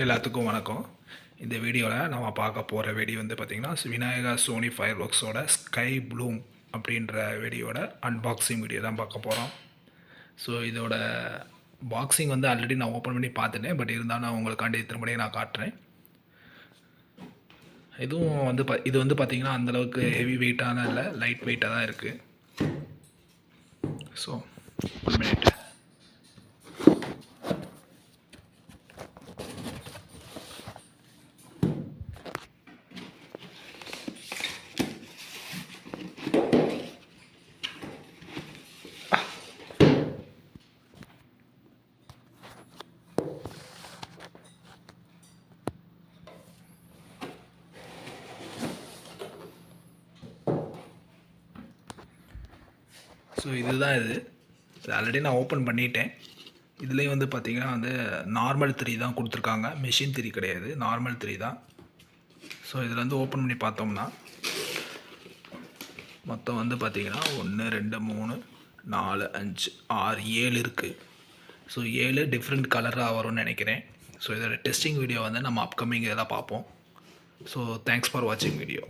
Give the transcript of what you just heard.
எல்லாத்துக்கும் வணக்கம். இந்த வீடியோவில் நம்ம பார்க்க போகிற வீடியோ வந்து பார்த்திங்கன்னா விநாயகா சோனி ஃபயர் ஒர்க்ஸோட ஸ்கை ப்ளூம் அப்படின்ற வீடியோட அன்பாக்சிங் வீடியோ தான் பார்க்க போகிறோம். ஸோ இதோட பாக்ஸிங் வந்து ஆல்ரெடி நான் ஓப்பன் பண்ணி பார்த்துட்டேன். பட் இருந்தாலும் நான் உங்களுக்காண்டி திரும்படியும் நான் காட்டுறேன். இதுவும் வந்து இது வந்து பார்த்திங்கன்னா அந்தளவுக்கு ஹெவி வெயிட்டான இல்லை, லைட் வெயிட்டாக தான் இருக்குது. So 1 minute. ஸோ இதுதான் இது ஆல்ரெடி நான் ஓப்பன் பண்ணிட்டேன். இதுலேயும் வந்து பார்த்திங்கன்னா வந்து நார்மல் 3 தான் கொடுத்துருக்காங்க, மிஷின் 3 கிடையாது, நார்மல் 3 தான். ஸோ இதில் வந்து ஓப்பன் பண்ணி பார்த்தோம்னா மொத்தம் வந்து பார்த்திங்கன்னா 1 2 3 4 5 6 7 இருக்குது. ஸோ 7 டிஃப்ரெண்ட் கலராக வரும்னு நினைக்கிறேன். ஸோ இதோட டெஸ்டிங் வீடியோ வந்து நம்ம அப்கமிங் இதெல்லாம் பார்ப்போம். ஸோ தேங்க்ஸ் ஃபார் வாட்சிங் வீடியோ.